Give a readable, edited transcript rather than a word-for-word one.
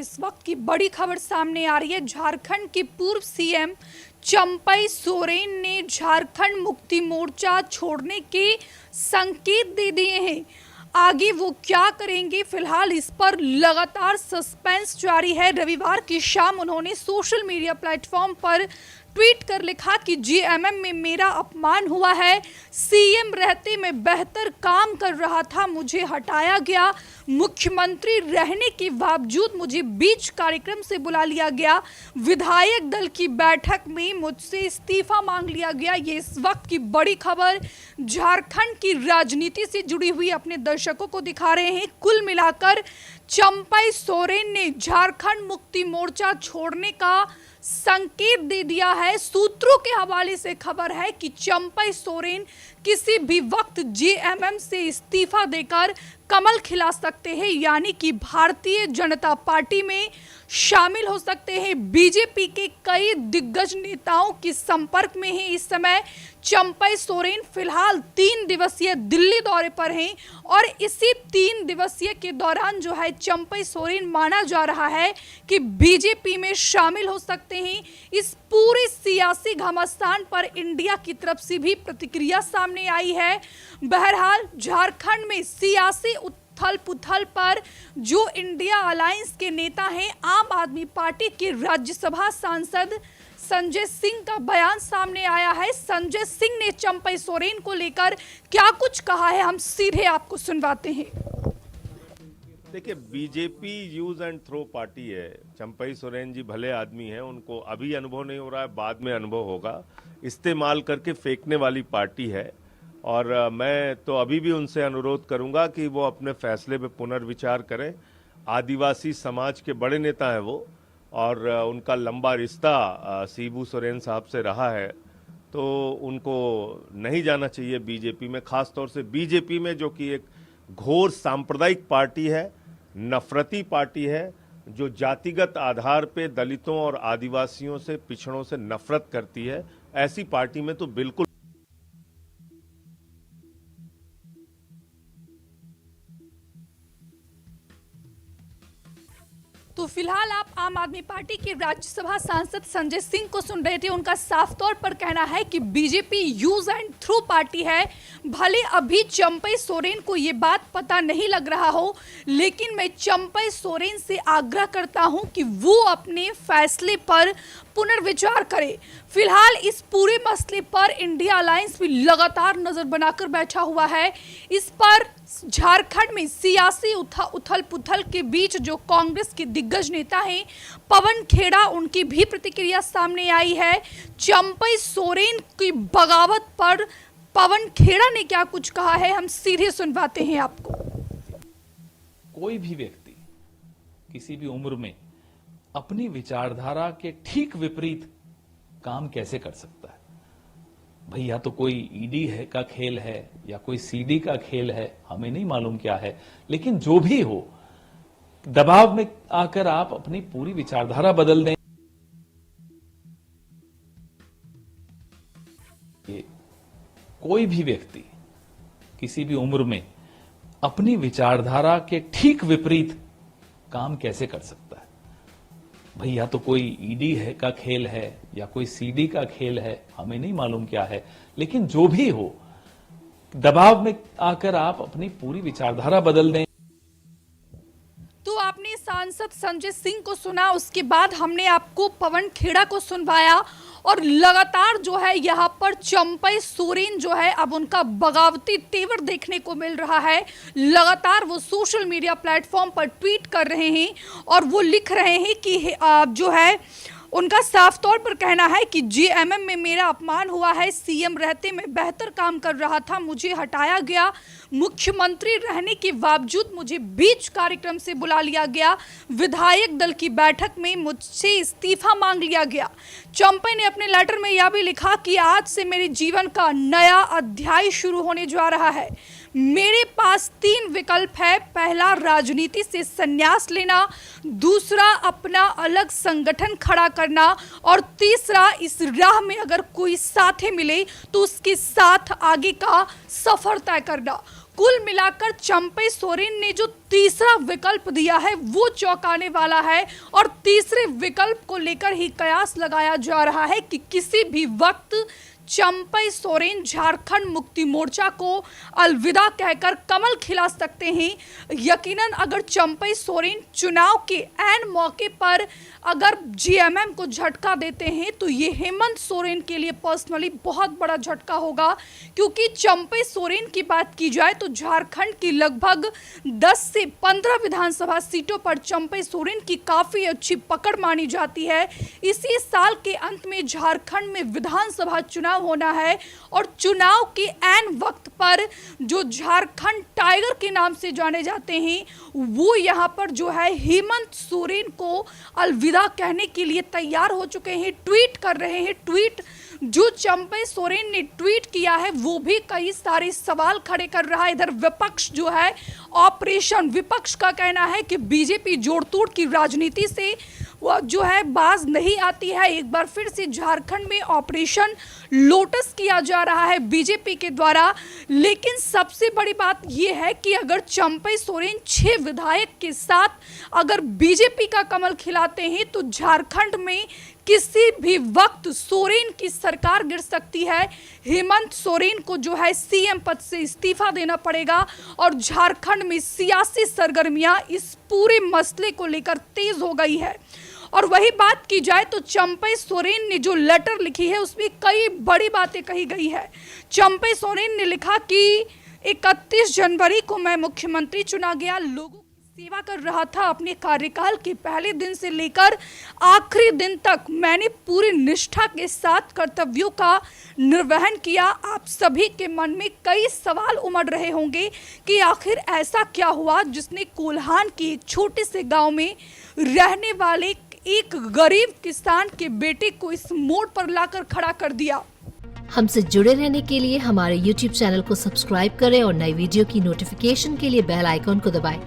इस वक्त की बड़ी खबर सामने आ रही है। झारखंड की पूर्व सीएम चंपई सोरेन ने झारखंड मुक्ति मोर्चा छोड़ने के संकेत दे दिए हैं। आगे वो क्या करेंगे, फिलहाल इस पर लगातार सस्पेंस जारी है। रविवार की शाम उन्होंने सोशल मीडिया प्लेटफॉर्म पर ट्वीट कर लिखा कि जीएमएम में मेरा अपमान हुआ है। सीएम रहते मैं बेहतर काम कर रहा था, मुझे हटाया गया। मुख्यमंत्री रहने के बावजूद मुझे बीच कार्यक्रम से बुला लिया गया। विधायक दल की बैठक में मुझसे इस्तीफा मांग लिया गया। ये इस वक्त की बड़ी खबर झारखंड की राजनीति से जुड़ी हुई अपने दर्शकों को दिखा रहे हैं। कुल मिलाकर चंपई सोरेन ने झारखंड मुक्ति मोर्चा छोड़ने का संकेत दे दिया है। सूत्रों के हवाले से खबर है कि चंपई सोरेन किसी भी वक्त जेएमएम से इस्तीफा देकर कमल खिला सकते हैं, यानी कि भारतीय जनता पार्टी में शामिल हो सकते हैं। बीजेपी के कई दिग्गज नेताओं के संपर्क में हैं इस समय चंपई सोरेन। फिलहाल 3 दिवसीय दिल्ली दौरे पर हैं और इसी 3 दिवसीय के दौरान जो है चंपई सोरेन माना जा रहा है कि बीजेपी में शामिल हो सकते हैं। इस पूरे सियासी घमासान पर इंडिया की तरफ से भी प्रतिक्रिया सामने आई है। बहरहाल झारखंड में सियासी उथल पुथल पर जो इंडिया अलायंस के नेता हैं, आम आदमी पार्टी के राज्यसभा सांसद संजय सिंह का बयान सामने आया है। संजय सिंह ने चंपई सोरेन को लेकर क्या कुछ कहा है, हम सीधे आपको सुनवाते हैं। देखिए, BJP use and throw party है। चंपई सोरेन जी भले आदमी हैं, उनको अभी अनुभव नहीं हो रहा है, बाद में अनुभव होगा। इस्तेमाल करके फेंकने वाली पार्टी है और मैं तो अभी भी उनसे अनुरोध करूंगा कि वो अपने फैसले पे पुनर्विचार करें। आदिवासी समाज के बड़े नेता हैं वो और उनका लंबा रिश्ता शिबू सोरेन साहब से रहा है, तो उनको नहीं जाना चाहिए बीजेपी में, खास तौर से बीजेपी में जो कि एक घोर सांप्रदायिक पार्टी है, नफरती पार्टी है, जो जातिगत आधार पे दलितों और आदिवासियों से, पिछड़ों से नफरत करती है। ऐसी पार्टी में तो बिल्कुल तो फिलहाल आप आम आदमी पार्टी के राज्यसभा सांसद संजय सिंह को सुन रहे थे। उनका साफ तौर पर कहना है कि BJP use and through party है। भले अभी चंपई सोरेन को ये बात पता नहीं लग रहा हो, लेकिन मैं चंपई सोरेन से आग्रह करता हूं कि वो अपने फैसले पर पुनर्विचार करे। फिलहाल इस पूरे मसले पर इंडिया अलायंस भी लगातार नजर बनाकर बैठा हुआ है। इस पर झारखंड में सियासी उथल पुथल के बीच जो कांग्रेस के दिग्गज नेता हैं पवन खेड़ा, उनकी भी प्रतिक्रिया सामने आई है। चंपई सोरेन की बगावत पर पवन खेड़ा ने क्या कुछ कहा है, हम सीधे सुनवाते हैं आपको। कोई भी व्यक्ति किसी भी उम्र में अपनी विचारधारा के ठीक विपरीत काम कैसे कर सकता है? भाई, या तो कोई ईडी है का खेल है या कोई सीडी का खेल है, हमें नहीं मालूम क्या है, लेकिन जो भी हो, दबाव में आकर आप अपनी पूरी विचारधारा बदल दें। कोई भी व्यक्ति किसी भी उम्र में अपनी विचारधारा के ठीक विपरीत काम कैसे कर सकता है? भाई, या तो कोई ईडी है का खेल है या कोई सीडी का खेल है, हमें नहीं मालूम क्या है, लेकिन जो भी हो, दबाव में आकर आप अपनी पूरी विचारधारा बदल दें। तो आपने सांसद संजय सिंह को सुना, उसके बाद हमने आपको पवन खेड़ा को सुनवाया और लगातार जो है यहाँ पर चंपई सोरेन जो है अब उनका बगावती तेवर देखने को मिल रहा है। लगातार वो सोशल मीडिया प्लेटफॉर्म पर ट्वीट कर रहे हैं और वो लिख रहे हैं कि जो है उनका साफ तौर पर कहना है कि जीएमएम में मेरा अपमान हुआ है। सीएम रहते मैं बेहतर काम कर रहा था, मुझे हटाया गया। मुख्यमंत्री रहने के बावजूद मुझे बीच कार्यक्रम से बुला लिया गया। विधायक दल की बैठक में मुझसे इस्तीफा मांग लिया गया। चंपई ने अपने लेटर में यह भी लिखा कि आज से मेरे जीवन का नया अध्याय शुरू होने जा रहा है। मेरे पास 3 विकल्प है। पहला, राजनीति से संन्यास लेना, दूसरा, अपना अलग संगठन खड़ा करना और तीसरा, इस राह में अगर कोई साथी मिले तो उसके साथ आगे का सफर तय करना। कुल मिलाकर चंपई सोरेन ने जो तीसरा विकल्प दिया है वो चौंकाने वाला है और तीसरे विकल्प को लेकर ही कयास लगाया जा रहा है कि किसी भी वक्त चंपई सोरेन झारखंड मुक्ति मोर्चा को अलविदा कहकर कमल खिला सकते हैं। यकीनन अगर चंपई सोरेन चुनाव के ऐन मौके पर अगर जीएमएम को झटका देते हैं तो ये हेमंत सोरेन के लिए पर्सनली बहुत बड़ा झटका होगा, क्योंकि चंपई सोरेन की बात की जाए तो झारखंड की लगभग 10 से 15 विधानसभा सीटों पर चंपई सोरेन की काफी अच्छी पकड़ मानी जाती है। इसी साल के अंत में झारखंड में विधानसभा चुनाव होना है और चुनाव के ऐन वक्त पर जो झारखंड टाइगर के नाम से जाने जाते हैं वो यहाँ पर जो है हेमंत सोरेन को अलविदा कहने के लिए तैयार हो चुके हैं, ट्वीट कर रहे हैं। ट्वीट जो चंपई सोरेन ने ट्वीट किया है वो भी कई सारे सवाल खड़े कर रहा है। इधर विपक्ष जो है ऑपरेशन, विपक्ष का कहना है कि बीजेपी जोड़ तोड़ की राजनीति से वो जो है बाज नहीं आती है। एक बार फिर से झारखंड में ऑपरेशन लोटस किया जा रहा है बीजेपी के द्वारा। लेकिन सबसे बड़ी बात यह है कि अगर चंपई सोरेन 6 विधायक के साथ अगर बीजेपी का कमल खिलाते हैं तो झारखंड में किसी भी वक्त सोरेन की सरकार गिर सकती है। हेमंत सोरेन को जो है सीएम पद से इस्तीफा देना पड़ेगा और झारखंड में सियासी सरगर्मियां इस पूरे मसले को लेकर तेज हो गई है। और वही बात की जाए तो चंपई सोरेन ने जो लेटर लिखी है उसमें कई बड़ी बातें कही गई है। चंपई सोरेन ने लिखा कि 31 जनवरी को मैं मुख्यमंत्री चुना गया, लोगों की सेवा कर रहा था। अपने कार्यकाल के पहले दिन से लेकर आखिरी दिन तक मैंने पूरी निष्ठा के साथ कर्तव्यों का निर्वहन किया। आप सभी के मन में कई सवाल उमड़ रहे होंगे कि आखिर ऐसा क्या हुआ जिसने कोल्हान के एक छोटे से गांव में रहने वाले एक गरीब किसान के बेटे को इस मोड़ पर लाकर खड़ा कर दिया। हमसे जुड़े रहने के लिए हमारे YouTube चैनल को सब्सक्राइब करें और नई वीडियो की नोटिफिकेशन के लिए बेल आइकॉन को दबाएं।